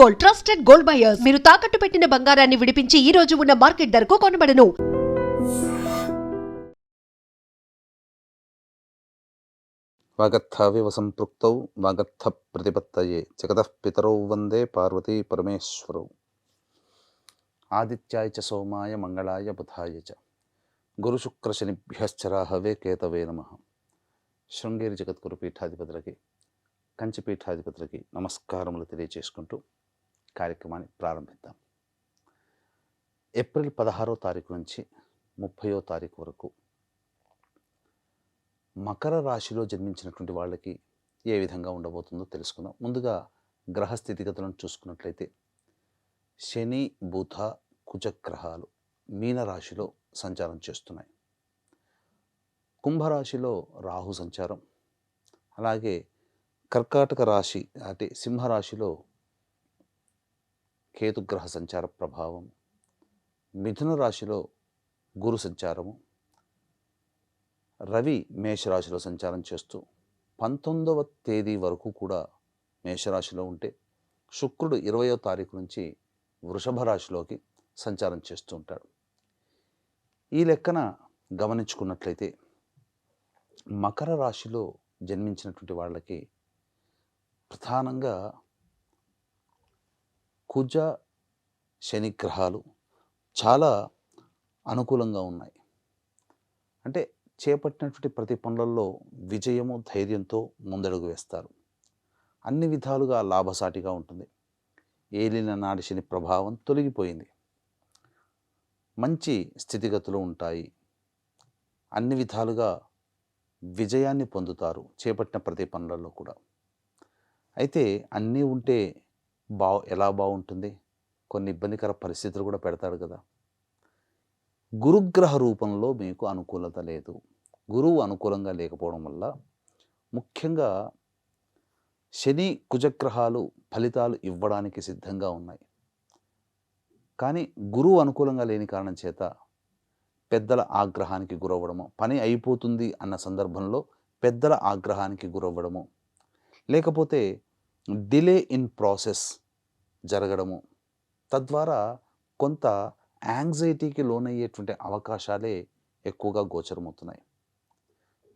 Gold, trusted gold buyers. మీరు తాకట్టు పెట్టిన బంగారాన్ని విడిపించి ఈ రోజు ఉన్న మార్కెట్ ధరకు కొనబడను. వాగర్థావివ సంపృక్తౌ వాగర్థ ప్రతిపత్తయే జగతః పితరౌ వందే పార్వతీ పరమేశ్వరౌ. ఆదిత్యాయ చ సోమాయ మంగళాయ బుధాయ చ గురుశుక్రశనిభ్యశ్చ రాహవే కేతవే నమః. శృంగేరి జగద్గురు పీఠాధిపతులకి, కంచి పీఠాధిపతులకి నమస్కారములు తెలియజేసుకుంటూ కార్యక్రమాన్ని ప్రారంభిద్దాం. ఏప్రిల్ 16వ తారీఖు నుంచి 30వ తారీఖు వరకు మకర రాశిలో జన్మించినటువంటి వాళ్ళకి ఏ విధంగా ఉండబోతుందో తెలుసుకుందాం. ముందుగా గ్రహ స్థితిగతులను చూసుకున్నట్లయితే శని, బుధ, కుజ గ్రహాలు మీనరాశిలో సంచారం చేస్తున్నాయి. కుంభరాశిలో రాహు సంచారం, అలాగే కర్కాటక రాశి అంటే సింహరాశిలో కేతుగ్రహ సంచార ప్రభావం, మిథున రాశిలో గురు సంచారము, రవి మేషరాశిలో సంచారం చేస్తూ 19వ తేదీ వరకు కూడా మేషరాశిలో ఉంటే, శుక్రుడు 20వ తారీఖు నుంచి వృషభ రాశిలోకి సంచారం చేస్తూ ఉంటాడు. ఈ లెక్కన గమనించుకున్నట్లయితే మకర రాశిలో జన్మించినటువంటి వాళ్ళకి ప్రధానంగా కుజ శని గ్రహాలు చాలా అనుకూలంగా ఉన్నాయి. అంటే చేపట్టినటువంటి ప్రతి పనులలో విజయము, ధైర్యంతో ముందడుగు వేస్తారు. అన్ని విధాలుగా లాభసాటిగా ఉంటుంది. ఏలిన నాడి శని ప్రభావం తొలగిపోయింది. మంచి స్థితిగతులు ఉంటాయి. అన్ని విధాలుగా విజయాన్ని పొందుతారు చేపట్టిన ప్రతి పనులలో కూడా. అయితే అన్నీ ఉంటే ఎలా బాగుంటుంది? కొన్ని ఇబ్బందికర పరిస్థితులు కూడా పెడతాడు కదా. గురుగ్రహ రూపంలో మీకు అనుకూలత లేదు. గురువు అనుకూలంగా లేకపోవడం వల్ల ముఖ్యంగా శని, కుజగ్రహాలు ఫలితాలు ఇవ్వడానికి సిద్ధంగా ఉన్నాయి. కానీ గురువు అనుకూలంగా లేని కారణం చేత పెద్దల ఆగ్రహానికి గురవ్వడము, పని అయిపోతుంది అన్న సందర్భంలో పెద్దల ఆగ్రహానికి గురవ్వడము, లేకపోతే డిలే ఇన్ ప్రాసెస్ జరగడము, తద్వారా కొంత యాంగ్జైటీకి లోనయ్యేటువంటి అవకాశాలే ఎక్కువగా గోచరమవుతున్నాయి.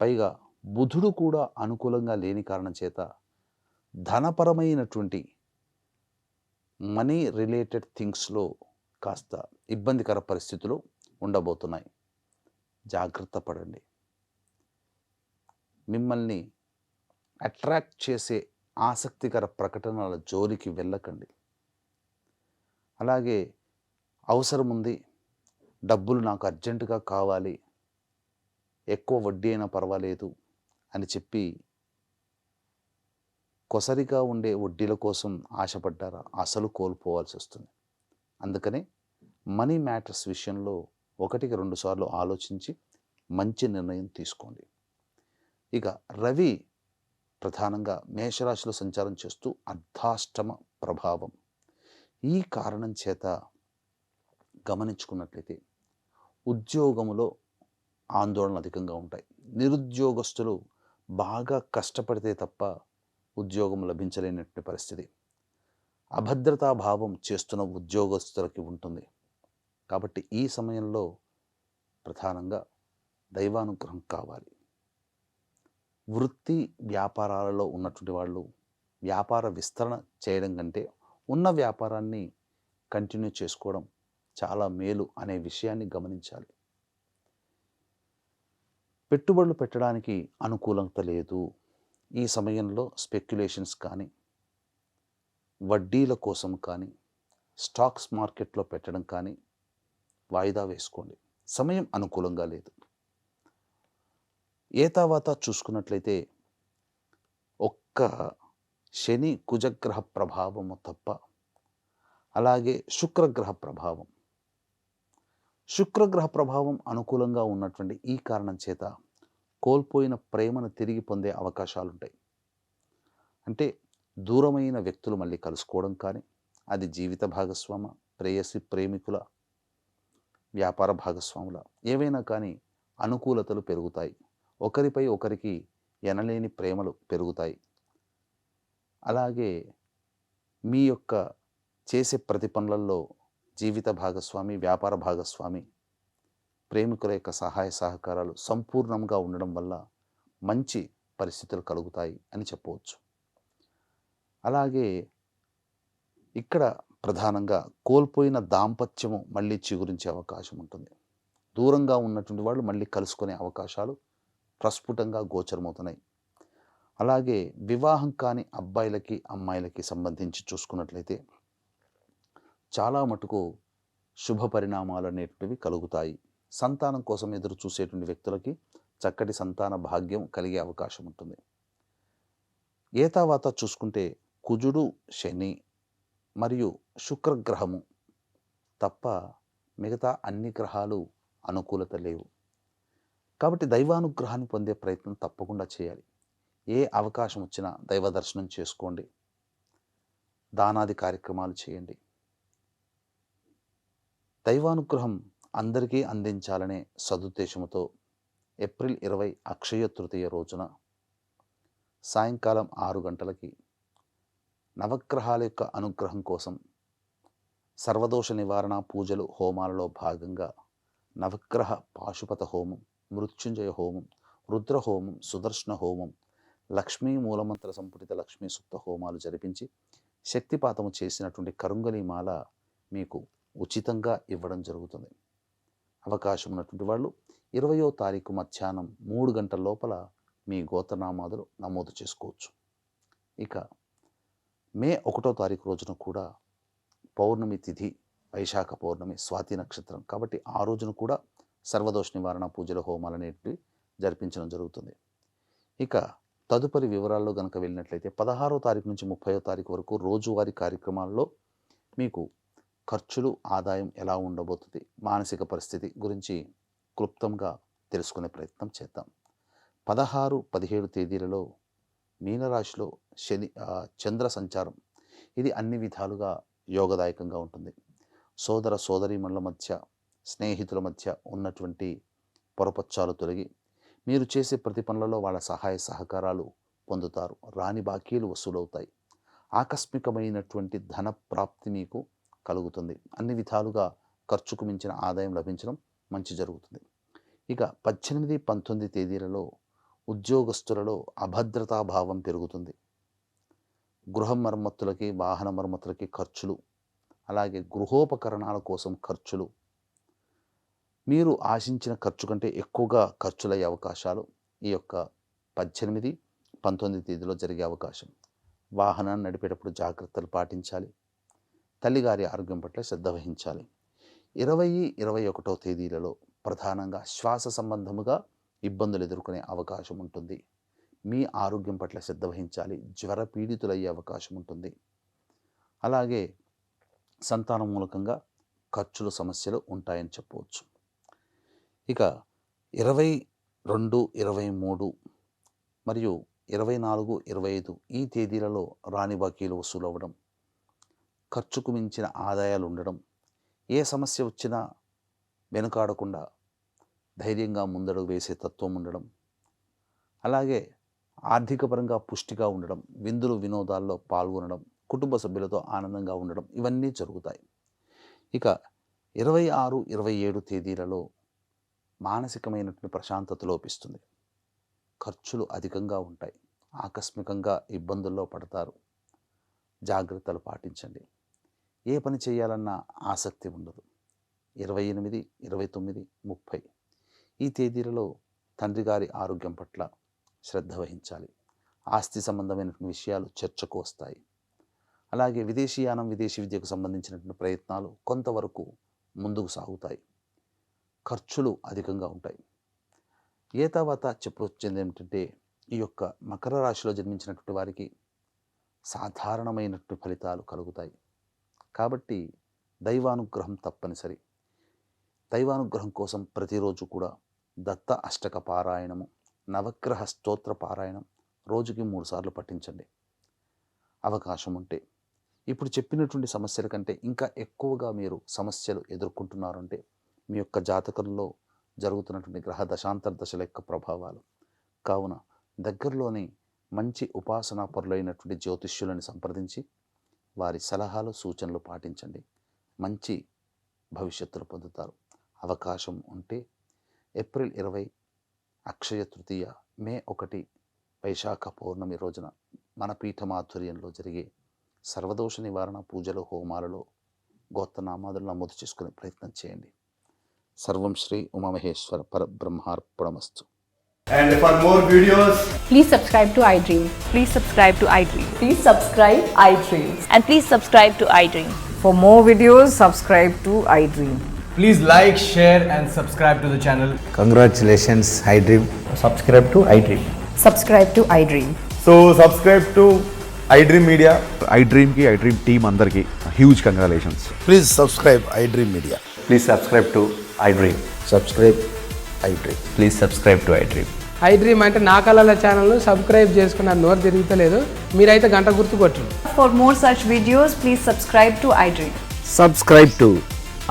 పైగా బుధుడు కూడా అనుకూలంగా లేని కారణం చేత ధనపరమైనటువంటి మనీ రిలేటెడ్ థింగ్స్లో కాస్త ఇబ్బందికర పరిస్థితులు ఉండబోతున్నాయి. జాగ్రత్త పడండి. మిమ్మల్ని అట్రాక్ట్ చేసే ఆసక్తికర ప్రకటనల జోలికి వెళ్ళకండి. అలాగే అవసరం ఉంది, డబ్బులు నాకు అర్జెంటుగా కావాలి, ఎక్కువ వడ్డీ అయినా పర్వాలేదు అని చెప్పి కొసరిగా ఉండే వడ్డీల కోసం ఆశపడ్డారా? అసలు కోల్పోవాల్సి వస్తుంది. అందుకనే మనీ మ్యాటర్స్ విషయంలో 1-2 సార్లు ఆలోచించి మంచి నిర్ణయం తీసుకోండి. ఇక రవి ప్రధానంగా మేషరాశిలో సంచారం చేస్తూ అర్ధాష్టమ ప్రభావం. ఈ కారణం చేత గమనించుకున్నట్లయితే ఉద్యోగములో ఆందోళన అధికంగా ఉంటాయి. నిరుద్యోగస్తులు బాగా కష్టపడితే తప్ప ఉద్యోగం లభించలేనటువంటి పరిస్థితి. అభద్రతా భావం చేస్తున్న ఉద్యోగస్తులకి ఉంటుంది. కాబట్టి ఈ సమయంలో ప్రధానంగా దైవానుగ్రహం కావాలి. వృత్తి వ్యాపారాలలో ఉన్నటువంటి వాళ్ళు వ్యాపార విస్తరణ చేయడం కంటే ఉన్న వ్యాపారాన్ని కంటిన్యూ చేసుకోవడం చాలా మేలు అనే విషయాన్ని గమనించాలి. పెట్టుబడులు పెట్టడానికి అనుకూలత లేదు. ఈ సమయంలో స్పెక్యులేషన్స్ కానీ, వడ్డీల కోసం కానీ, స్టాక్స్ మార్కెట్లో పెట్టడం కానీ వాయిదా వేసుకోండి. సమయం అనుకూలంగా లేదు. ఏతావాత చూసుకున్నట్లయితే ఒక్క శని కుజగ్రహ ప్రభావము తప్ప, అలాగే శుక్రగ్రహ ప్రభావం. శుక్రగ్రహ ప్రభావం అనుకూలంగా ఉన్నటువంటి ఈ కారణం చేత కోల్పోయిన ప్రేమను తిరిగి పొందే అవకాశాలుంటాయి. అంటే దూరమైన వ్యక్తులు మళ్ళీ కలుసుకోవడం కానీ, అది జీవిత భాగస్వామ, ప్రేయసి, ప్రేమికుల, వ్యాపార భాగస్వాముల, ఏవైనా కానీ అనుకూలతలు పెరుగుతాయి. ఒకరిపై ఒకరికి ఎనలేని ప్రేమలు పెరుగుతాయి. అలాగే మీ యొక్క చేసే ప్రతి పనులలో జీవిత భాగస్వామి, వ్యాపార భాగస్వామి, ప్రేమికుల యొక్క సహాయ సహకారాలు సంపూర్ణంగా ఉండడం వల్ల మంచి పరిస్థితులు కలుగుతాయి అని చెప్పవచ్చు. అలాగే ఇక్కడ ప్రధానంగా కోల్పోయిన దాంపత్యము మళ్ళీ చిగురించే అవకాశం ఉంటుంది. దూరంగా ఉన్నటువంటి వాళ్ళు మళ్ళీ కలుసుకునే అవకాశాలు ప్రస్ఫుటంగా గోచరమవుతున్నాయి. అలాగే వివాహం కాని అబ్బాయిలకి, అమ్మాయిలకి సంబంధించి చూసుకున్నట్లయితే చాలా మటుకు శుభ పరిణామాలు అనేటివి కలుగుతాయి. సంతానం కోసం ఎదురు చూసేటువంటి వ్యక్తులకి చక్కటి సంతాన భాగ్యం కలిగే అవకాశం ఉంటుంది. ఏతావాత చూసుకుంటే కుజుడు, శని మరియు శుక్రగ్రహము తప్ప మిగతా అన్ని గ్రహాలు అనుకూలత లేవు. కాబట్టి దైవానుగ్రహాన్ని పొందే ప్రయత్నం తప్పకుండా చేయాలి. ఏ అవకాశం వచ్చినా దైవ దర్శనం చేసుకోండి, దానాది కార్యక్రమాలు చేయండి. దైవానుగ్రహం అందరికీ అందించాలనే సదుద్దేశంతో ఏప్రిల్ 20 అక్షయ తృతీయ రోజున సాయంకాలం 6 గంటలకి నవగ్రహాల యొక్క అనుగ్రహం కోసం సర్వదోష నివారణ పూజలు, హోమాలలో భాగంగా నవగ్రహ పాశుపత హోమం, మృత్యుంజయ హోమం, రుద్ర హోమం, సుదర్శన హోమం, లక్ష్మీ మూలమంత్ర సంపుటిత లక్ష్మీ సూక్త హోమాలు జరిపించి శక్తిపాతము చేసినటువంటి కరుంగలి మాల మీకు ఉచితంగా ఇవ్వడం జరుగుతుంది. అవకాశం ఉన్నటువంటి వాళ్ళు 20వ తారీఖు మధ్యాహ్నం 3 గంటల లోపల మీ గోత్రనామాదులు నమోదు చేసుకోవచ్చు. ఇక మే 1వ తారీఖు రోజున కూడా పౌర్ణమి తిథి, వైశాఖ పౌర్ణమి, స్వాతి నక్షత్రం కాబట్టి ఆ రోజున కూడా సర్వదోష నివారణ పూజల హోమాలు అనేటివి జరిపించడం జరుగుతుంది. ఇక తదుపరి వివరాల్లో కనుక వెళ్ళినట్లయితే 16వ తారీఖు నుంచి 30వ తారీఖు వరకు రోజువారీ కార్యక్రమాల్లో మీకు ఖర్చులు, ఆదాయం ఎలా ఉండబోతుంది, మానసిక పరిస్థితి గురించి క్లుప్తంగా తెలుసుకునే ప్రయత్నం చేద్దాం. 16, 17 తేదీలలో మీనరాశిలో చంద్ర సంచారం ఇది అన్ని విధాలుగా యోగదాయకంగా ఉంటుంది. సోదర సోదరీమణుల మధ్య, స్నేహితుల మధ్య ఉన్నటువంటి పొరపచ్చాలు తొలగి మీరు చేసే ప్రతి పనులలో వాళ్ళ సహాయ సహకారాలు పొందుతారు. రాని బాకీలు వసూలవుతాయి. ఆకస్మికమైనటువంటి ధన ప్రాప్తి మీకు కలుగుతుంది. అన్ని విధాలుగా ఖర్చుకు మించిన ఆదాయం లభించడం మంచి జరుగుతుంది. ఇక 18, 19 తేదీలలో ఉద్యోగస్తులలో అభద్రతాభావం పెరుగుతుంది. గృహ మరమ్మతులకి, వాహన మరమ్మతులకి ఖర్చులు, అలాగే గృహోపకరణాల కోసం ఖర్చులు, మీరు ఆశించిన ఖర్చు కంటే ఎక్కువగా ఖర్చులయ్యే అవకాశాలు ఈ యొక్క 18, 19 తేదీలో జరిగే అవకాశం. వాహనాన్ని నడిపేటప్పుడు జాగ్రత్తలు పాటించాలి. తల్లిగారి ఆరోగ్యం పట్ల శ్రద్ధ వహించాలి. 20, 21వ తేదీలలో ప్రధానంగా శ్వాస సంబంధముగా ఇబ్బందులు ఎదుర్కొనే అవకాశం ఉంటుంది. మీ ఆరోగ్యం పట్ల శ్రద్ధ వహించాలి. జ్వర పీడితులయ్యే అవకాశం ఉంటుంది. అలాగే సంతానం మూలకంగా ఖర్చుల సమస్యలు ఉంటాయని చెప్పవచ్చు. ఇక 22, 23 మరియు 24, 25 ఈ తేదీలలో రాని బాకీలు వసూలు అవ్వడం, ఖర్చుకు మించిన ఆదాయాలు ఉండడం, ఏ సమస్య వచ్చినా వెనుకాడకుండా ధైర్యంగా ముందడుగు వేసే తత్వం ఉండడం, అలాగే ఆర్థికపరంగా పుష్టిగా ఉండడం, విందులు వినోదాల్లో పాల్గొనడం, కుటుంబ సభ్యులతో ఆనందంగా ఉండడం ఇవన్నీ జరుగుతాయి. ఇక 26, 27 తేదీలలో మానసికమైనటువంటి ప్రశాంతత లోపిస్తుంది. ఖర్చులు అధికంగా ఉంటాయి. ఆకస్మికంగా ఇబ్బందుల్లో పడతారు. జాగ్రత్తలు పాటించండి. ఏ పని చేయాలన్నా ఆసక్తి ఉండదు. 28, 29, 30 ఈ తేదీలలో తండ్రి గారి ఆరోగ్యం పట్ల శ్రద్ధ వహించాలి. ఆస్తి సంబంధమైనటువంటి విషయాలు చర్చకు వస్తాయి. అలాగే విదేశీయానం, విదేశీ విద్యకు సంబంధించినటువంటి ప్రయత్నాలు కొంతవరకు ముందుకు సాగుతాయి. ఖర్చులు అధికంగా ఉంటాయి. తర్వాత చెప్పొచ్చింది ఏమిటంటే ఈ యొక్క మకర రాశిలో జన్మించినటువంటి వారికి సాధారణమైనటువంటి ఫలితాలు కలుగుతాయి. కాబట్టి దైవానుగ్రహం తప్పనిసరి. దైవానుగ్రహం కోసం ప్రతిరోజు కూడా దత్త అష్టక పారాయణము, నవగ్రహ స్తోత్ర పారాయణం రోజుకి 3 సార్లు పఠించండి అవకాశం ఉంటే. ఇప్పుడు చెప్పినటువంటి సమస్యల కంటే ఇంకా ఎక్కువగా మీరు సమస్యలు ఎదుర్కొంటున్నారంటే మీ యొక్క జాతకంలో జరుగుతున్నటువంటి గ్రహ దశాంతర దశల యొక్క ప్రభావాలు. కావున దగ్గరలోని మంచి ఉపాసనా పరులైనటువంటి జ్యోతిష్యులను సంప్రదించి వారి సలహాలు సూచనలు పాటించండి. మంచి భవిష్యత్తును పొందుతారు. అవకాశం ఉంటే ఏప్రిల్ 20 అక్షయ తృతీయ, మే 1 వైశాఖ పౌర్ణమి రోజున మన పీఠం ఆధ్వర్యంలో జరిగే సర్వదోష నివారణ పూజలు, హోమాలలో గోత్రనామాదులు నమోదు చేసుకునే ప్రయత్నం చేయండి. సర్వం Shri Umamaheshwara పరబ్రహ్మార్పణమస్తు. And for more videos, Please subscribe to iDream. Please subscribe to iDream. Please subscribe iDream. And please subscribe to iDream. For more videos, subscribe to iDream. please like, share and subscribe to the channel. Congratulations, iDream. Subscribe to iDream. Subscribe to iDream. So subscribe to iDream Media. iDream ki iDream team andarki huge congratulations. Please subscribe iDream Media. Please subscribe to iDream. Subscribe iDream. Please subscribe to iDream. iDream అంటే నా కళల channel subscribe చేసుకున్న నోరు తిరుగుతలేదు, మీరైతే గంట గుర్తు కొట్టండి. For more such videos, please subscribe to iDream. Subscribe to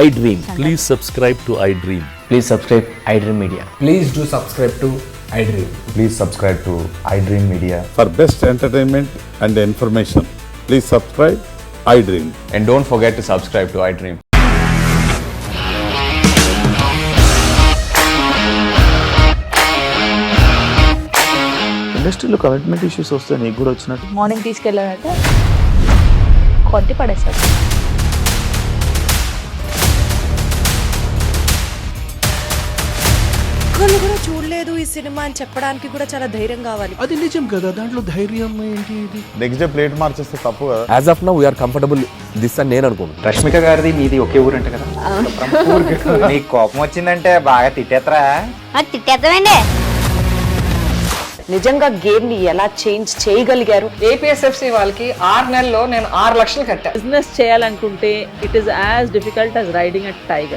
iDream. Please subscribe to iDream. Please subscribe iDream Media. Please do subscribe to iDream. Please subscribe to iDream Media. For best entertainment and information, please subscribe iDream. And don't forget to subscribe to iDream. ఇండస్ట్రీలో commitment issues వస్తే నీకు కూడా వచ్చినట్టు morning తీసుకెళ్ళాడంటే కొట్టి పడేశాడు. ఒక్కళ్ళు కూడా చూడలేదు ఈ సినిమా అని చెప్పడానికి కూడా చాలా ధైర్యం కావాలి. అది నిజం కదా, దాంట్లో ధైర్యం ఏంటి? ఇది నెక్స్ట్ డే ప్లేట్ మార్చేస్తే తప్పు కదా. As of now we are comfortable this అని నేను అనుకుంటున్నాను. రష్మిక గారిది మీది ఒకే ఊరు అంట కదా? నీకు కోపం వచ్చిందంటే బాగా తిట్టేత్తరా? తిట్టేద్దామండి. నిజంగా గేమ్ ని ఎలా చేంజ్ చేయగలిగారు? APSFC వాళ్ళకి 6 నెలల్లో నేను 6 లక్షలు కట్టా. బిజినెస్ చేయాలనుకుంటే it is as difficult as riding a tiger.